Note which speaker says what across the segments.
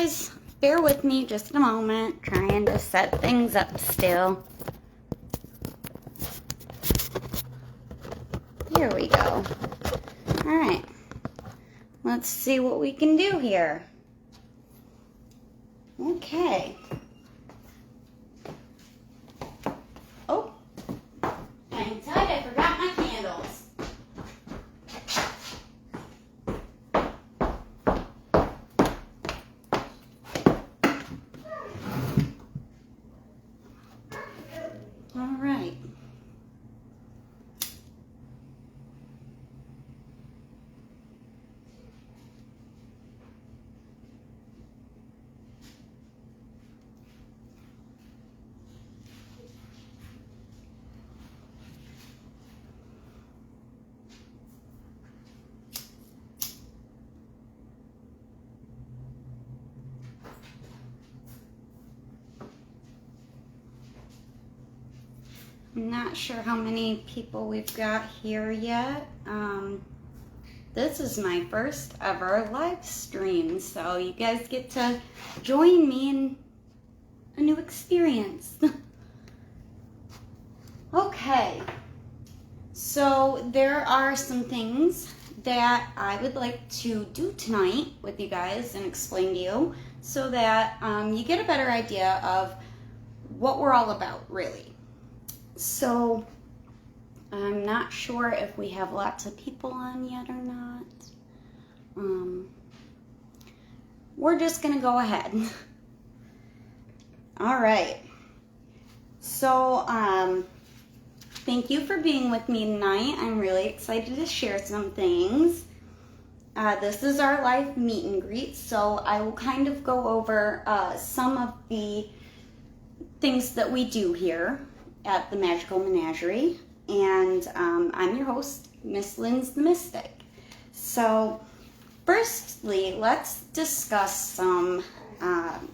Speaker 1: guys, bear with me just a moment, trying to set things up still. Here we go. All right, let's see what we can do here. Okay. Oh, hang tight, I forgot my candles. All right. I'm not sure how many people we've got here yet. This is my first ever live stream, so you guys get to join me in a new experience. Okay, so there are some things that I would like to do tonight with you guys and explain to you so that you get a better idea of what we're all about, really. So, I'm not sure if we have lots of people on yet or not. We're just going to go ahead. All right. So, thank you for being with me tonight. I'm really excited to share some things. This is our live meet and greet, so I will kind of go over some of the things that we do here at the Magickal Menagerie, and I'm your host, Miss Lynn's the Mystic. So, firstly, let's discuss some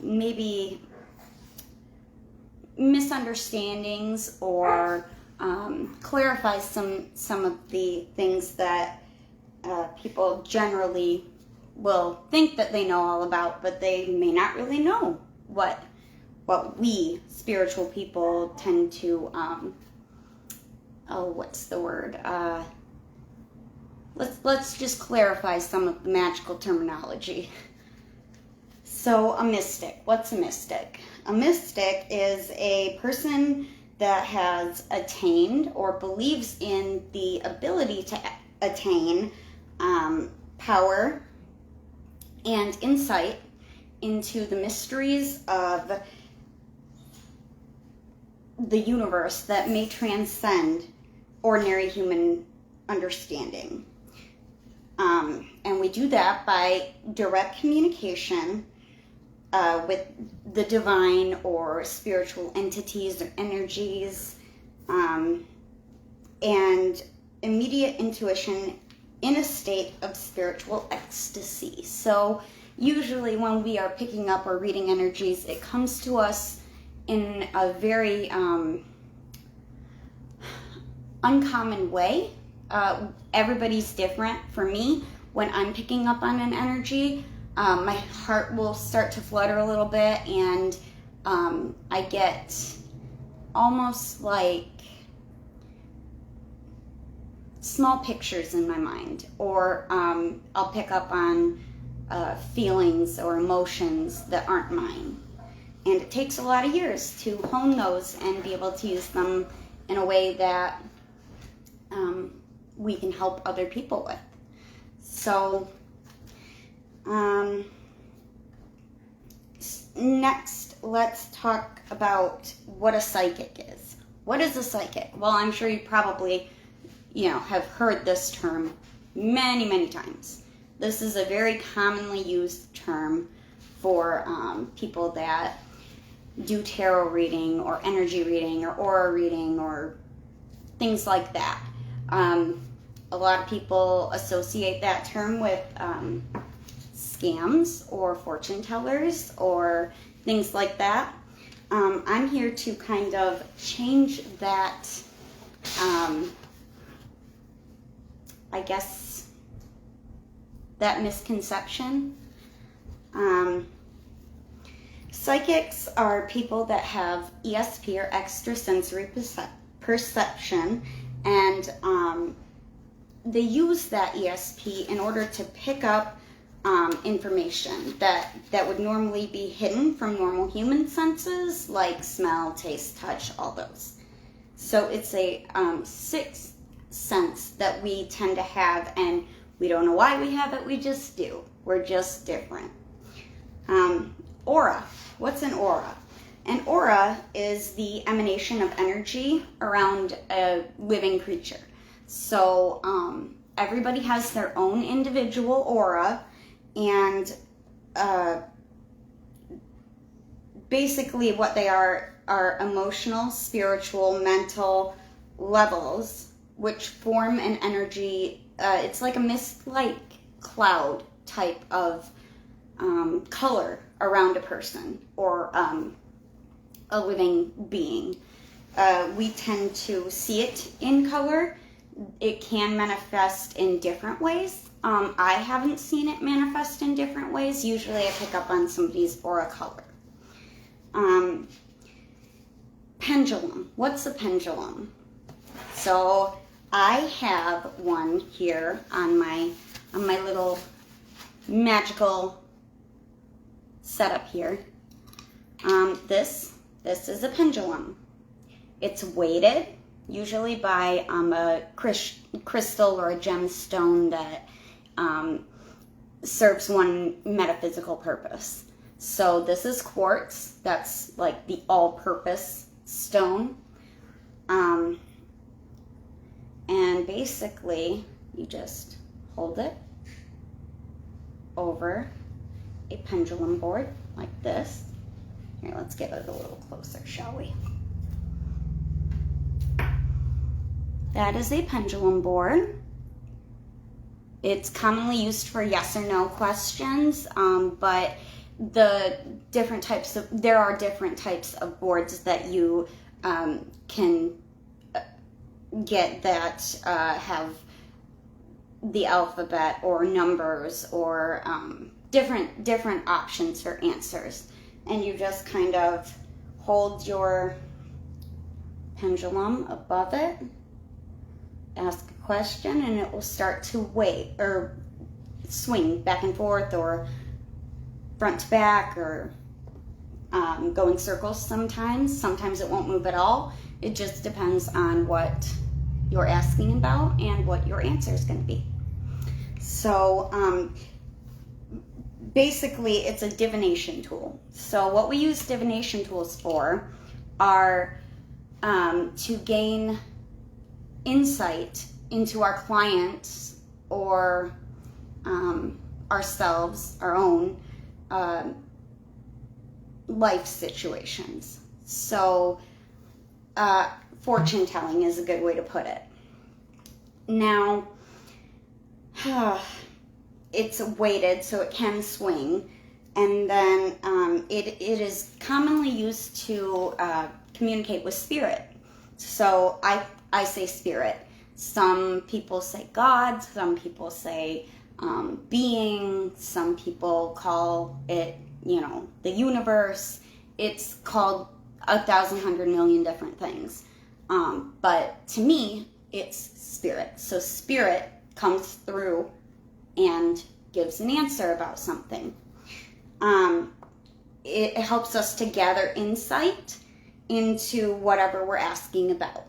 Speaker 1: maybe misunderstandings or clarify some of the things that people generally will think that they know all about, but they may not really know what we spiritual people tend to, what's the word? Let's just clarify some of the magical terminology. So, a mystic. What's a mystic? A mystic is a person that has attained or believes in the ability to attain power and insight into the mysteries of the universe that may transcend ordinary human understanding. And we do that by direct communication with the divine or spiritual entities or energies, and immediate intuition in a state of spiritual ecstasy. So usually when we are picking up or reading energies, it comes to us in a very uncommon way. Everybody's different. For me, when I'm picking up on an energy, my heart will start to flutter a little bit, and I get almost like small pictures in my mind, or I'll pick up on feelings or emotions that aren't mine. And it takes a lot of years to hone those and be able to use them in a way that we can help other people with. So, next, let's talk about what a psychic is. What is a psychic? Well, I'm sure you probably, have heard this term many, many times. This is a very commonly used term for people that do tarot reading or energy reading or aura reading or things like that. A lot of people associate that term with scams or fortune tellers or things like that. I'm here to kind of change that, I guess, that misconception. Psychics are people that have ESP or extrasensory perception, and they use that ESP in order to pick up information that would normally be hidden from normal human senses, like smell, taste, touch, all those. So it's a sixth sense that we tend to have, and we don't know why we have it, we just do. We're just different. Aura. What's an aura? An aura is the emanation of energy around a living creature. So everybody has their own individual aura, and basically what they are emotional, spiritual, mental levels which form an energy. It's like a mist-like cloud type of color around a person or a living being. We tend to see it in color. It can manifest in different ways. I haven't seen it manifest in different ways. Usually I pick up on somebody's aura color. Pendulum. What's a pendulum? So I have one here on my little Magickal setup here. This is a pendulum. It's weighted, usually by a crystal or a gemstone that serves one metaphysical purpose. So this is quartz. That's like the all-purpose stone. And basically, you just hold it over a pendulum board like this. Here, let's get it a little closer, shall we? That is a pendulum board. It's commonly used for yes or no questions, but there are different types of boards that you can get that have the alphabet or numbers or different options for answers. And you just kind of hold your pendulum above it, ask a question, and it will start to wave or swing back and forth or front to back or go in circles sometimes. Sometimes it won't move at all. It just depends on what you're asking about and what your answer is going to be. So basically it's a divination tool. So what we use divination tools for are to gain insight into our clients or ourselves, our own life situations. So fortune telling is a good way to put it. Now, it's weighted so it can swing, and then it is commonly used to communicate with spirit. So I say spirit. Some people say God, some people say being, some people call it, the universe. It's called 1,100,000,000 different things. But to me, it's spirit. So spirit comes through and gives an answer about something. It helps us to gather insight into whatever we're asking about.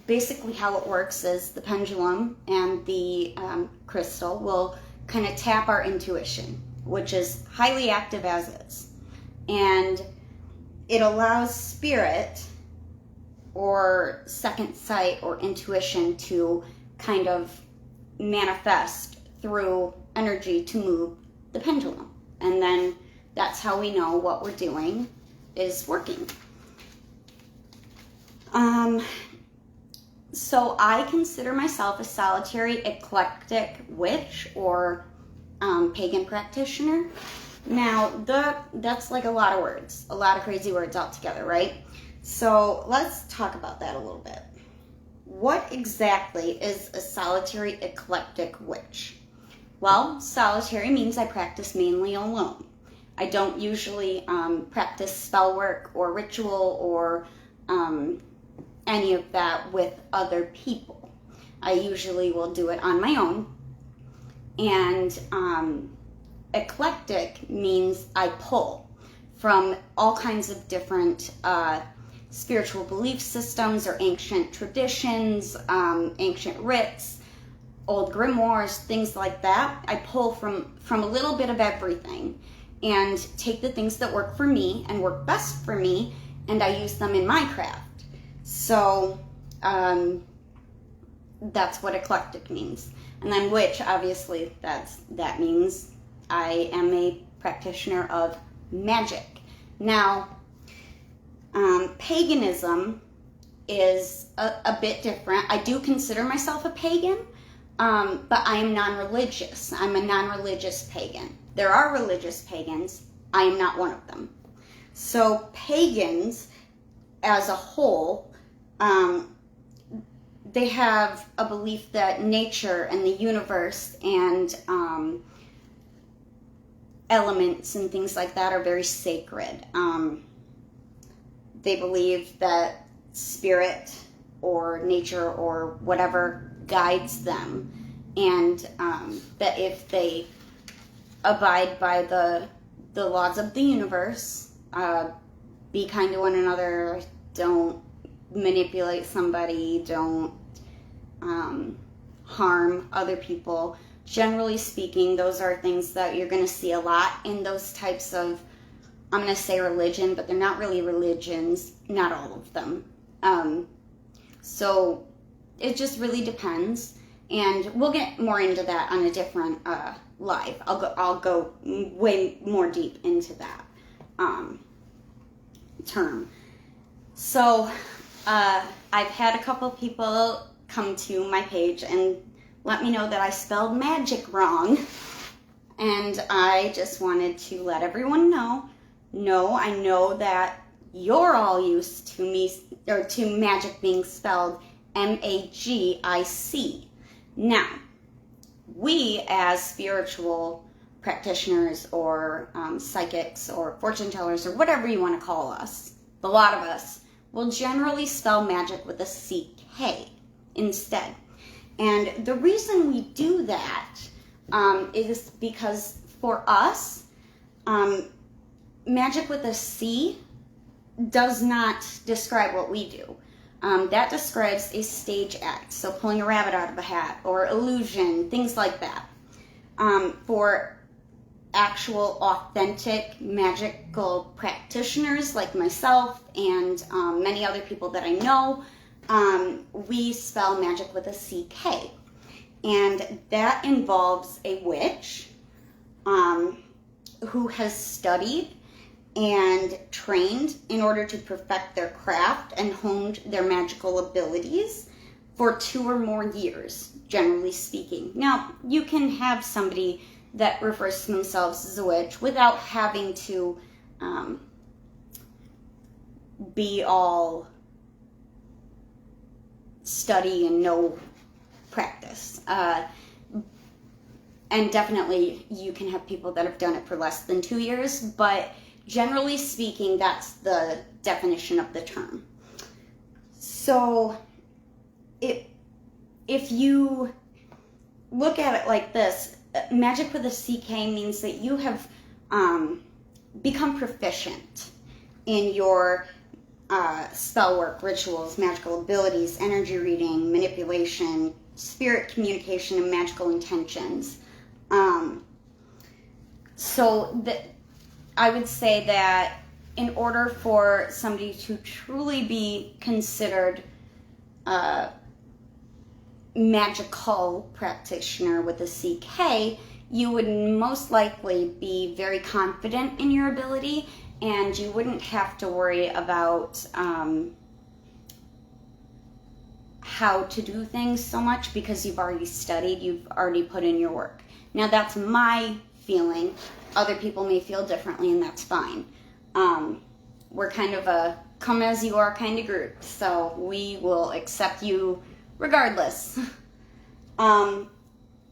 Speaker 1: Basically how it works is the pendulum and the crystal will kind of tap our intuition, which is highly active as is. And it allows spirit or second sight or intuition to kind of manifest through energy to move the pendulum. And then that's how we know what we're doing is working. So I consider myself a solitary eclectic witch or pagan practitioner. Now, that's like a lot of words, a lot of crazy words all together, right? So let's talk about that a little bit. What exactly is a solitary eclectic witch? Well, solitary means I practice mainly alone. I don't usually practice spell work or ritual or any of that with other people. I usually will do it on my own. And eclectic means I pull from all kinds of different spiritual belief systems or ancient traditions, ancient rites, old grimoires, things like that. I pull from a little bit of everything and take the things that work for me and work best for me, and I use them in my craft. So that's what eclectic means. And then witch, obviously, that means I am a practitioner of magic. Now, paganism is a bit different. I do consider myself a pagan, but I am non-religious. I'm a non-religious pagan. There are religious pagans. I am not one of them. So pagans, as a whole, they have a belief that nature and the universe and elements and things like that are very sacred. They believe that spirit or nature or whatever guides them, and that if they abide by the laws of the universe, be kind to one another, don't manipulate somebody, don't harm other people. Generally speaking, those are things that you're going to see a lot in those types of, I'm going to say religion, but they're not really religions, not all of them. So it just really depends, and we'll get more into that on a different live. I'll go way more deep into that term. So I've had a couple people come to my page and let me know that I spelled magic wrong, and I just wanted to let everyone know. No, I know that you're all used to me, or to magic being spelled Magic. Now, we as spiritual practitioners or psychics or fortune tellers or whatever you want to call us, a lot of us will generally spell magic with a CK instead. And the reason we do that is because for us, magic with a C does not describe what we do. That describes a stage act, so pulling a rabbit out of a hat, or illusion, things like that. For actual, authentic, magical practitioners like myself and many other people that I know, we spell magic with a CK. And that involves a witch who has studied and trained in order to perfect their craft and honed their magical abilities for 2 or more years, generally speaking. Now, you can have somebody that refers to themselves as a witch without having to be all study and no practice. And definitely you can have people that have done it for less than 2 years, but generally speaking, that's the definition of the term. So if you look at it like this, magic with a CK means that you have become proficient in your spell work, rituals, magical abilities, energy reading, manipulation, spirit communication, and magical intentions. So I would say that in order for somebody to truly be considered a magical practitioner with a CK, you would most likely be very confident in your ability, and you wouldn't have to worry about how to do things so much because you've already studied, you've already put in your work. Now, that's my feeling. Other people may feel differently, and that's fine. We're kind of a come as you are kind of group, so we will accept you regardless. Now,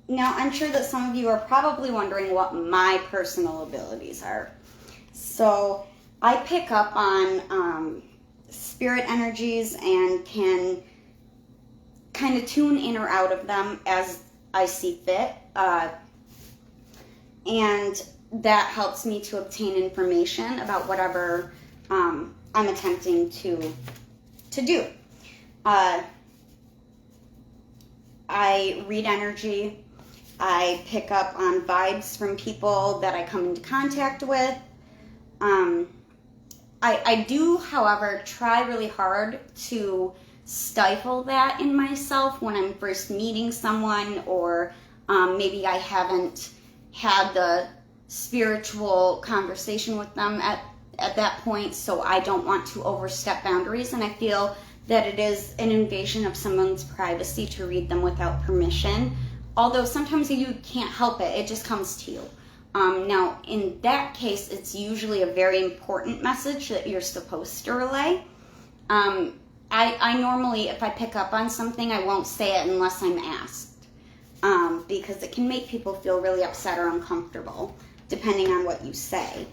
Speaker 1: I'm sure that some of you are probably wondering what my personal abilities are. So I pick up on spirit energies and can kind of tune in or out of them as I see fit. And that helps me to obtain information about whatever I'm attempting to do. I read energy. I pick up on vibes from people that I come into contact with. I do, however, try really hard to stifle that in myself when I'm first meeting someone, or maybe I haven't had the spiritual conversation with them at that point, so I don't want to overstep boundaries, and I feel that it is an invasion of someone's privacy to read them without permission, although sometimes you can't help it just comes to you. Now, in that case, it's usually a very important message that you're supposed to relay. I normally, if I pick up on something, I won't say it unless I'm asked, because it can make people feel really upset or uncomfortable, depending on what you say.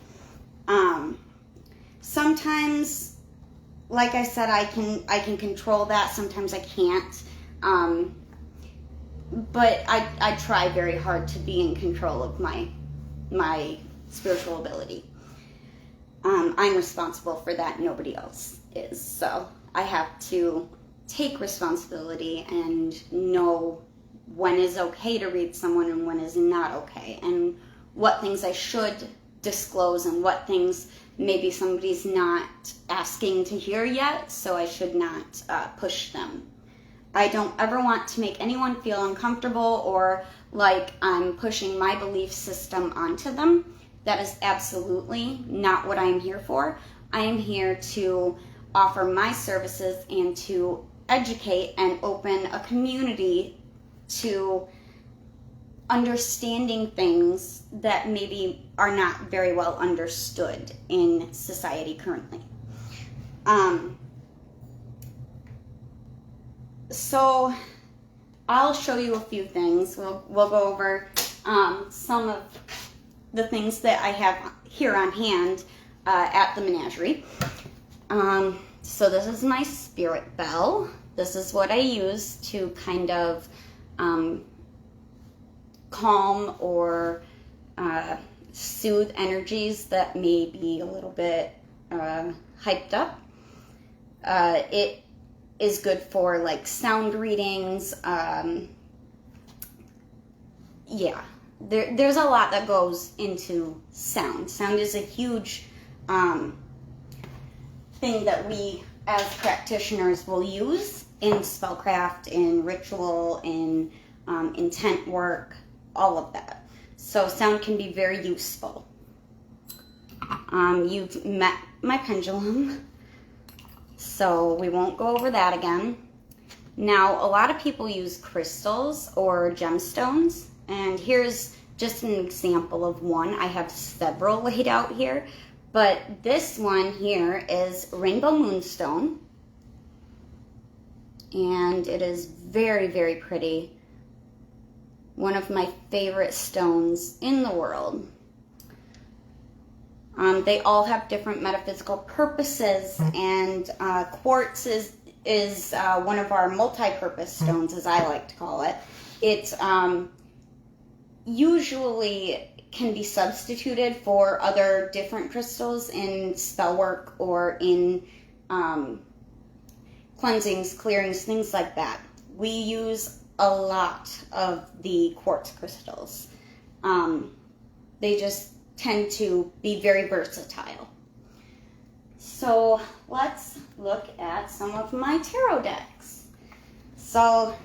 Speaker 1: Sometimes, like I said, I can control that. Sometimes I can't. But I try very hard to be in control of my spiritual ability. I'm responsible for that. Nobody else is. So I have to take responsibility and know when is okay to read someone and when is not okay, and what things I should disclose and what things maybe somebody's not asking to hear yet, so I should not push them. I don't ever want to make anyone feel uncomfortable or like I'm pushing my belief system onto them. That is absolutely not what I am here for. I am here to offer my services and to educate and open a community to understanding things that maybe are not very well understood in society currently. So I'll show you a few things. We'll go over some of the things that I have here on hand at the Menagerie. So this is my spirit bell. This is what I use to kind of calm or soothe energies that may be a little bit hyped up. It is good for like sound readings. There's a lot that goes into sound. Sound is a huge thing that we as practitioners will use in spellcraft, in ritual, in intent work, all of that. So sound can be very useful. You've met my pendulum, so we won't go over that again. Now, a lot of people use crystals or gemstones, and here's just an example of one. I have several laid out here, but this one here is Rainbow Moonstone, and it is very, very pretty. One of my favorite stones in the world. They all have different metaphysical purposes, and quartz is one of our multi-purpose stones, as I like to call it. It usually can be substituted for other different crystals in spell work or in cleansings, clearings, things like that. We use a lot of the quartz crystals. They just tend to be very versatile. So let's look at some of my tarot decks. So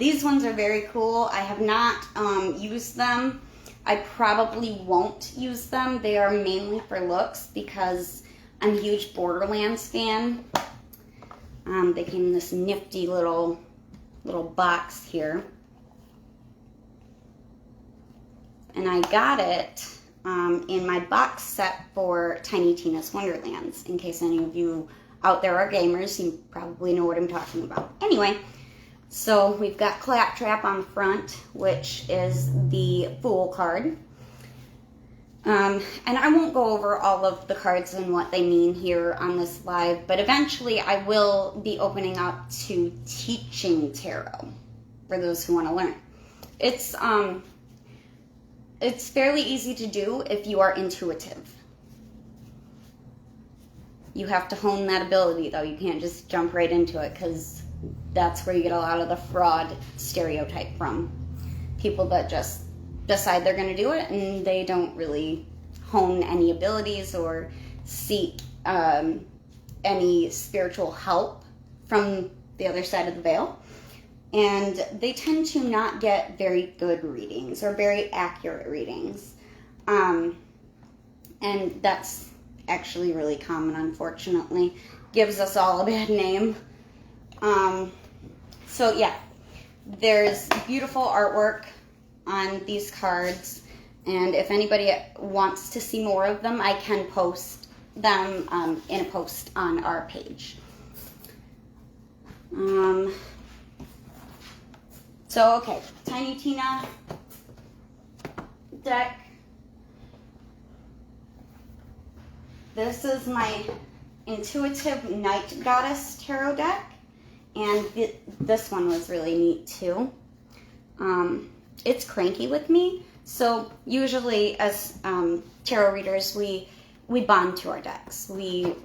Speaker 1: these ones are very cool. I have not used them. I probably won't use them. They are mainly for looks because I'm a huge Borderlands fan. They came in this nifty little box here. And I got it in my box set for Tiny Tina's Wonderlands. In case any of you out there are gamers, you probably know what I'm talking about. Anyway, so we've got Claptrap on front, which is the Fool card. And I won't go over all of the cards and what they mean here on this live, but eventually I will be opening up to teaching tarot for those who want to learn. It's fairly easy to do if you are intuitive. You have to hone that ability, though. You can't just jump right into it, because that's where you get a lot of the fraud stereotype from. People that just decide they're going to do it, and they don't really hone any abilities or seek any spiritual help from the other side of the veil. And they tend to not get very good readings or very accurate readings. And that's actually really common, unfortunately. Gives us all a bad name. So yeah, there's beautiful artwork on these cards, and if anybody wants to see more of them, I can post them in a post on our page. So okay, Tiny Tina deck. This is my Intuitive Night Goddess Tarot deck, and this one was really neat too. It's cranky with me, so usually as tarot readers, we bond to our decks. We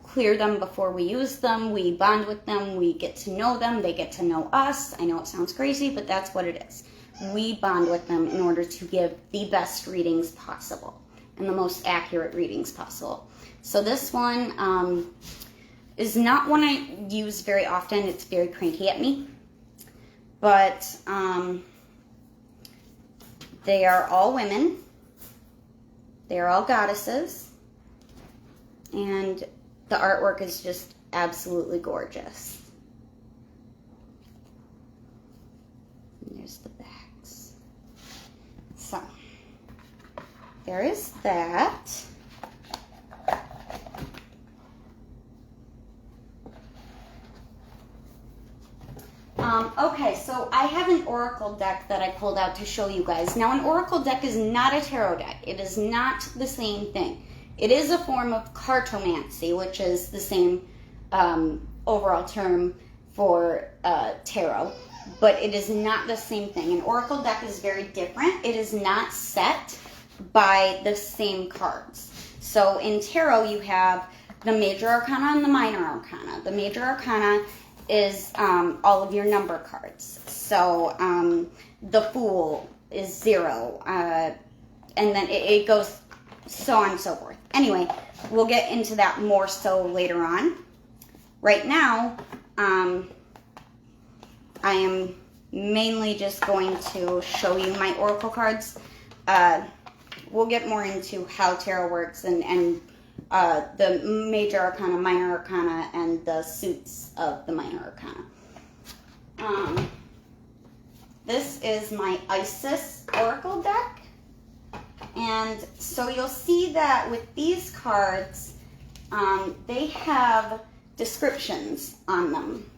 Speaker 1: clear them before we use them, we bond with them, we get to know them, they get to know us. I know it sounds crazy, but that's what it is. We bond with them in order to give the best readings possible and the most accurate readings possible. So this one is not one I use very often. It's very cranky at me, but they are all women. They are all goddesses. And the artwork is just absolutely gorgeous. And there's the backs. So, there is that. Okay, so I have an oracle deck that I pulled out to show you guys. Now, an oracle deck is not a tarot deck. It is not the same thing. It is a form of cartomancy, which is the same overall term for tarot, but it is not the same thing. An oracle deck is very different. It is not set by the same cards. So in tarot, you have the major arcana and the minor arcana. The major arcana is all of your number cards. So the Fool is 0, and then it goes so on and so forth. Anyway, we'll get into that more so later on. Right now, I am mainly just going to show you my oracle cards. We'll get more into how tarot works and the major arcana, minor arcana, and the suits of the minor arcana. This is my Isis oracle deck. And so you'll see that with these cards, they have descriptions on them,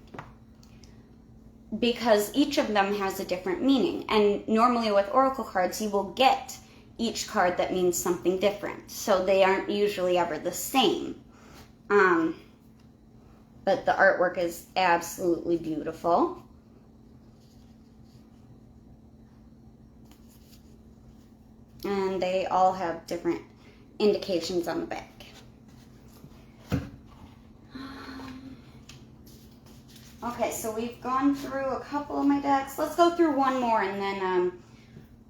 Speaker 1: because each of them has a different meaning. And normally with oracle cards, you will get each card that means something different. So they aren't usually ever the same. But the artwork is absolutely beautiful. And they all have different indications on the back. Okay, so we've gone through a couple of my decks. Let's go through one more, and then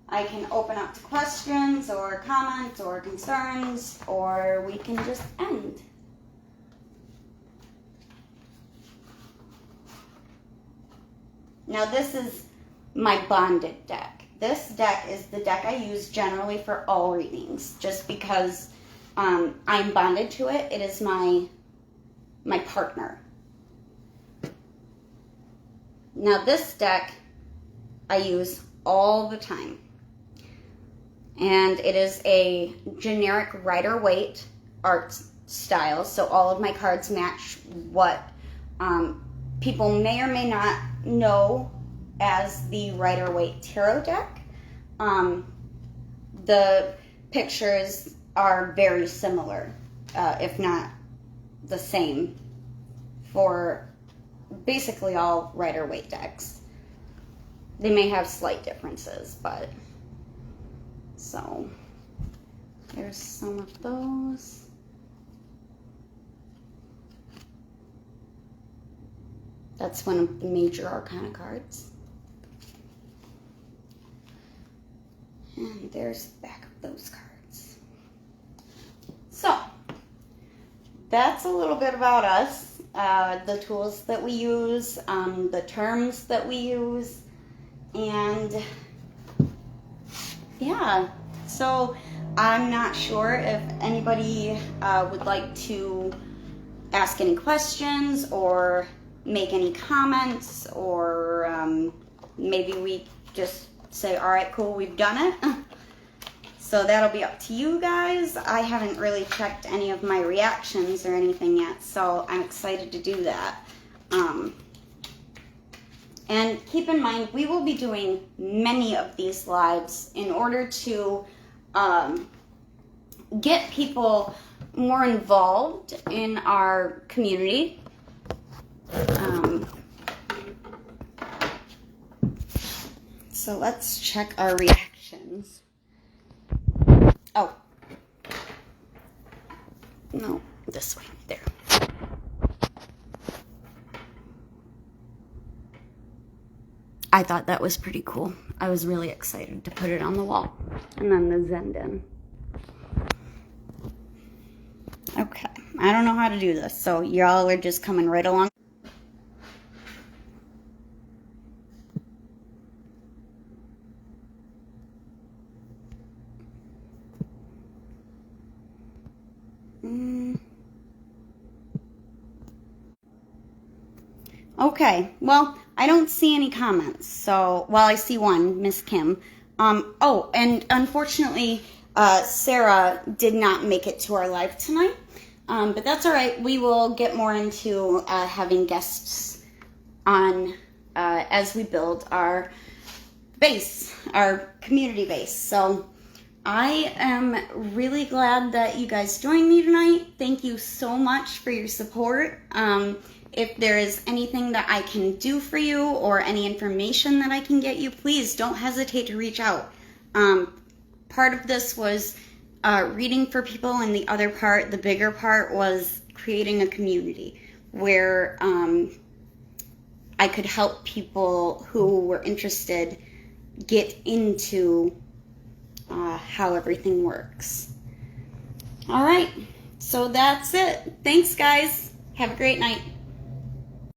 Speaker 1: I can open up to questions or comments or concerns, or we can just end. Now this is my bonded deck. This deck is the deck I use generally for all readings, just because I'm bonded to it. It is my partner. Now this deck I use all the time. And it is a generic Rider-Waite art style, so all of my cards match what people may or may not know as the Rider-Waite tarot deck. The pictures are very similar, if not the same, for basically all Rider-Waite decks. They may have slight differences, but so there's some of those. That's one of the major Arcana cards. And there's the back of those cards. So, that's a little bit about us, the tools that we use, the terms that we use, and yeah. So, I'm not sure if anybody would like to ask any questions or make any comments, or maybe we just say, all right, cool, we've done it. So that'll be up to you guys. I haven't really checked any of my reactions or anything yet, so I'm excited to do that. And keep in mind, we will be doing many of these lives in order to get people more involved in our community. So let's check our reactions. Oh. No, this way. There. I thought that was pretty cool. I was really excited to put it on the wall. And then the Zenden. Okay. I don't know how to do this, so y'all are just coming right along. Okay, well, I don't see any comments, so, well, I see one, Miss Kim. Oh, and unfortunately, Sarah did not make it to our live tonight, but that's all right. We will get more into having guests on as we build our base, our community base. So I am really glad that you guys joined me tonight. Thank you so much for your support. If there is anything that I can do for you or any information that I can get you, please don't hesitate to reach out. Part of this was reading for people, and the other part, the bigger part, was creating a community where I could help people who were interested get into how everything works. All right, so that's it. Thanks, guys. Have a great night.